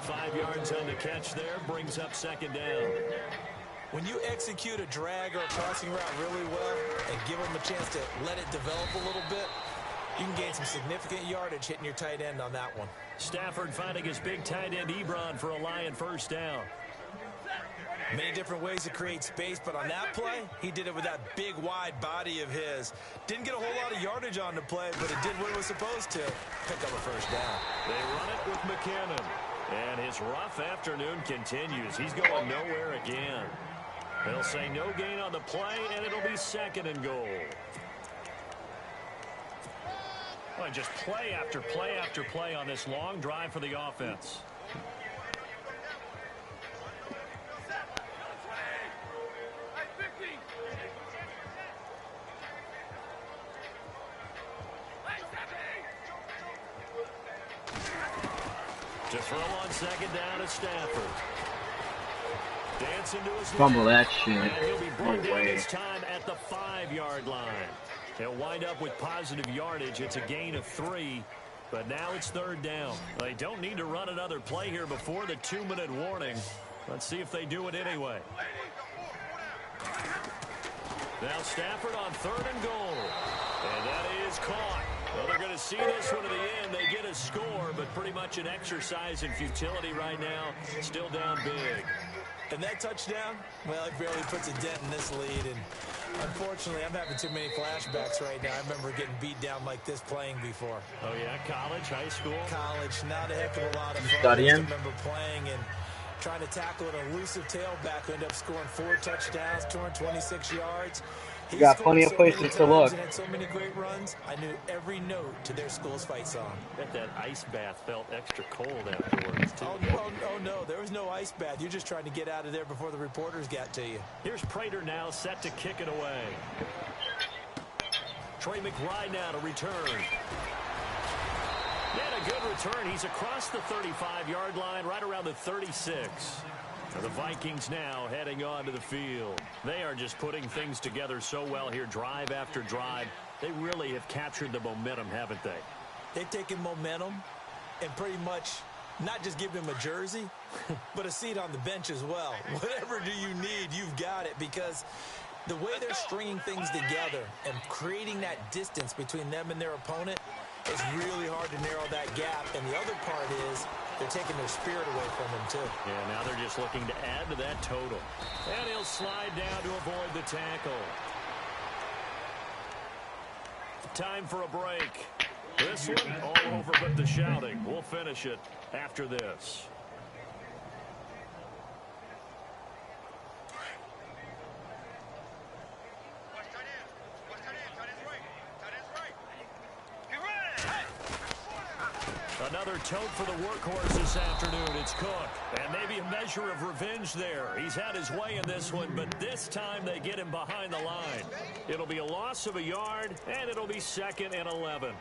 5 yards on the catch there, brings up second down. When you execute a drag or a crossing route really well and give them a chance to let it develop a little bit, you can gain some significant yardage hitting your tight end on that one. Stafford finding his big tight end Ebron for a Lion first down. Many different ways to create space, but on that play, he did it with that big, wide body of his. Didn't get a whole lot of yardage on the play, but it did what it was supposed to. Pick up a first down. They run it with McKinnon. And his rough afternoon continues. He's going nowhere again. They'll say no gain on the play, and it'll be second and goal. Well, just play after play after play on this long drive for the offense. throw on second down to Stafford. Dancing to his Fumble left. that shit. And he'll be brought No down way. this time at the 5-yard line. He'll wind up with positive yardage. It's a gain of 3, but now it's third down. They don't need to run another play here before the 2-minute warning. Let's see if they do it anyway. Now Stafford on 3rd and goal. And that is caught. Well, they're going to see this one to the end. They get a score, but pretty much an exercise in futility right now. Still down big. And that touchdown, well, it barely puts a dent in this lead. And unfortunately, I'm having too many flashbacks right now. I remember getting beat down like this playing before. Oh, yeah? College, high school? College, not a heck of a lot of fun. Studying? I just remember playing and trying to tackle an elusive tailback who ended up scoring 4 touchdowns, 226 yards. You got plenty of places to look. And had so many great runs. I knew every note to their school's fight song. Bet that ice bath felt extra cold afterwards, too. Oh, no, there was no ice bath. You're just trying to get out of there before the reporters got to you. Here's Prater now set to kick it away. Trey McBride now to return. And a good return. He's across the 35-yard line, right around the 36. The Vikings now heading onto the field. They are just putting things together so well here, drive after drive. They really have captured the momentum, haven't they? They've taken momentum and pretty much not just give him a jersey, but a seat on the bench as well. Whatever do you need, you've got it, because the way they're stringing things together and creating that distance between them and their opponent, it's really hard to narrow that gap. And the other part is they're taking their spirit away from them, too. Yeah, now they're just looking to add to that total. And he'll slide down to avoid the tackle. Time for a break. This one all over but the shouting. We'll finish it after this. Another tote for the workhorse this afternoon. It's Cook. And maybe a measure of revenge there. He's had his way in this one, but this time they get him behind the line. It'll be a loss of a yard, and it'll be 2nd and 11.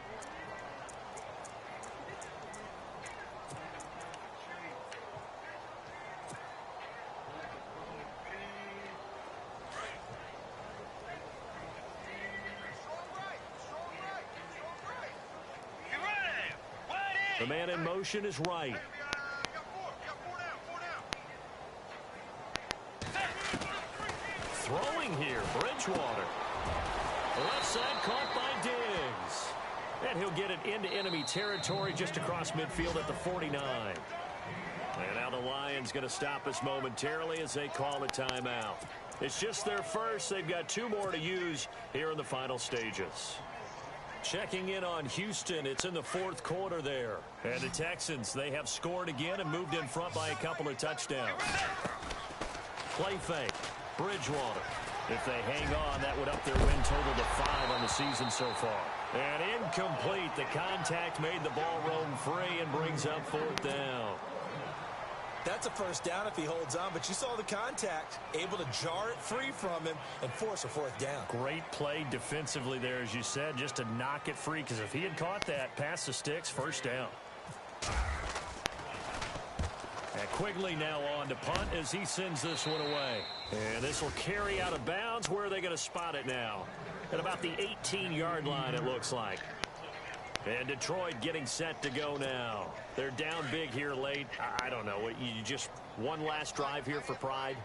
The man in motion is right. Throwing here, Bridgewater. The left side caught by Diggs. And he'll get it into enemy territory just across midfield at the 49. And now the Lions going to stop us momentarily as they call a timeout. It's just their first. They've got 2 more to use here in the final stages. Checking in on Houston. It's in the 4th quarter there. And the Texans, they have scored again and moved in front by a couple of touchdowns. Play fake. Bridgewater. If they hang on, that would up their win total to 5 on the season so far. And incomplete. The contact made the ball roam free and brings up 4th down. That's a first down if he holds on, but you saw the contact, able to jar it free from him and force a 4th down. Great play defensively there, as you said, just to knock it free, because if he had caught that, past the sticks, 1st down. And Quigley now on to punt as he sends this one away. And this will carry out of bounds. Where are they going to spot it now? At about the 18-yard line, it looks like. And Detroit getting set to go now. They're down big here late. I don't know. You just one last drive here for pride?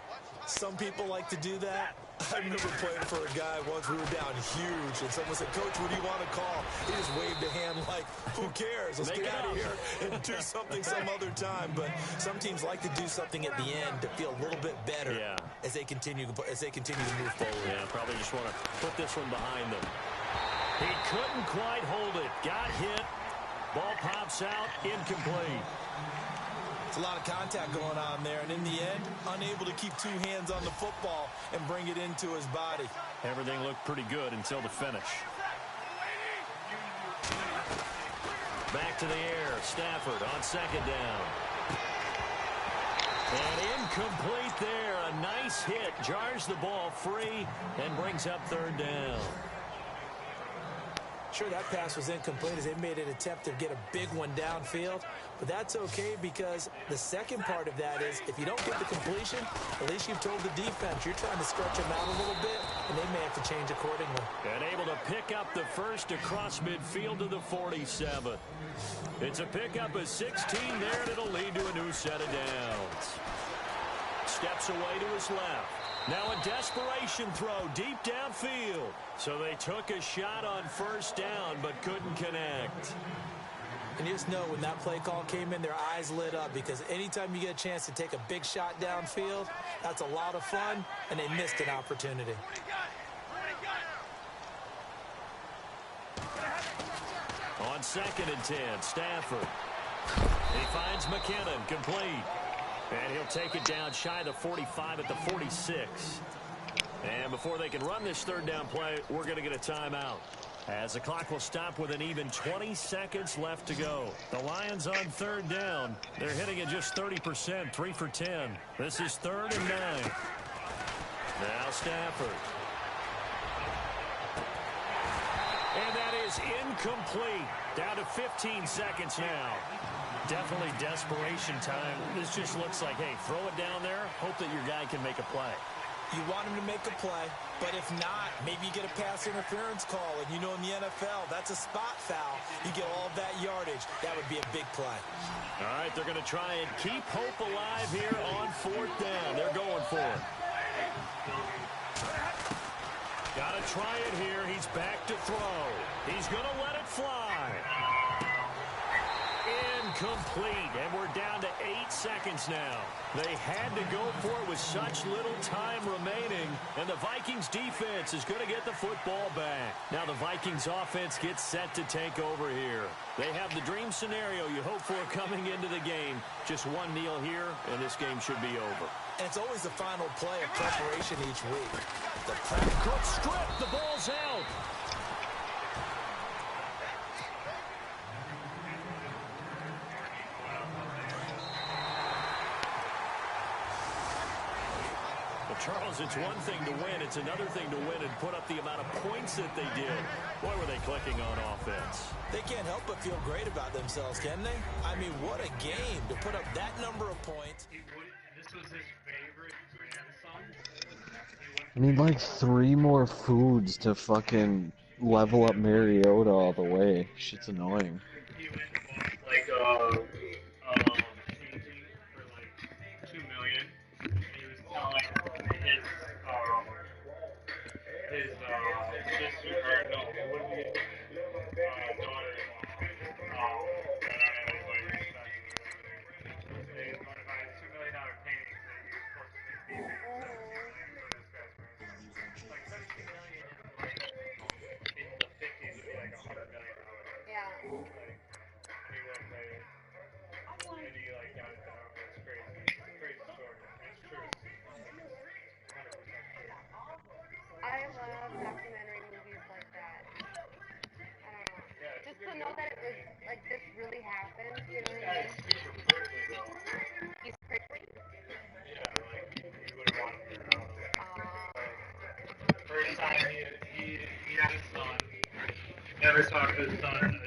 Some people like to do that. I remember playing for a guy once. We were down huge, and someone said, "Coach, what do you want to call?" He just waved a hand like, "Who cares? Let's get out of here and do something some other time." But some teams like to do something at the end to feel a little bit better as they continue to move forward. Yeah, probably just want to put this one behind them. He couldn't quite hold it. Got hit. Ball pops out. Incomplete. It's a lot of contact going on there, and in the end, unable to keep 2 hands on the football and bring it into his body. Everything looked pretty good until the finish. Back to the air. Stafford on 2nd down. And incomplete there. A nice hit. Jars the ball free and brings up 3rd down. Sure, that pass was incomplete as they made an attempt to get a big one downfield, but that's okay because the second part of that is if you don't get the completion, at least you've told the defense you're trying to stretch them out a little bit, and they may have to change accordingly. And able to pick up the first across midfield to the 47. It's a pickup of 16 there, and it'll lead to a new set of downs. Steps away to his left. Now a desperation throw deep downfield. So they took a shot on first down but couldn't connect. And you just know when that play call came in, their eyes lit up because anytime you get a chance to take a big shot downfield, that's a lot of fun, and they missed an opportunity. On 2nd and 10, Stafford. He finds McKinnon, complete. And he'll take it down shy of the 45 at the 46. And before they can run this third down play, we're going to get a timeout. As the clock will stop with an even 20 seconds left to go. The Lions on third down. They're hitting at just 30%, 3 for 10. This is 3rd and 9. Now Stafford. And that is incomplete. Down to 15 seconds now. Definitely desperation time. This just looks like, hey, throw it down there, hope that your guy can make a play. You want him to make a play, but if not, maybe you get a pass interference call, and you know in the NFL, that's a spot foul. You get all of that yardage. That would be a big play. All right, they're going to try and keep hope alive here on 4th down. They're going for it. Got to try it here. He's back to throw. He's going to let it fly. Incomplete, and we're down to 8 seconds now. They had to go for it with such little time remaining, and the Vikings defense is going to get the football back. Now the Vikings offense gets set to take over here. They have the dream scenario you hope for coming into the game. Just one kneel here, and this game should be over. And it's always the final play of preparation each week. The Cook strip, the ball's out. Charles, it's one thing to win. It's another thing to win and put up the amount of points that they did. Boy, were they clicking on offense. They can't help but feel great about themselves, can they? I mean, what a game to put up that number of points. This was his favorite grandson. I need like 3 more foods to fucking level up Mariota all the way. Shit's annoying. He went and bought like painting for like $2 million. And he was telling his sister, or no, it would be daughter-in-law, that I had his like they was going to buy a $2 million painting that he was supposed to be paying for this guy's birthday. Like $17 million in the 50s would be like $100 million. Yeah. Like, he went there, and he like got it down. It's crazy. It's a crazy story. It's true. 100% true. I love documentary movies like that. I don't know. Yeah, Just to know that it was, like, this really happened, you know what I Guys mean? super prickly though. He's prickly. Yeah, like you would want to know. Like, the first time he had a son, never talked to his son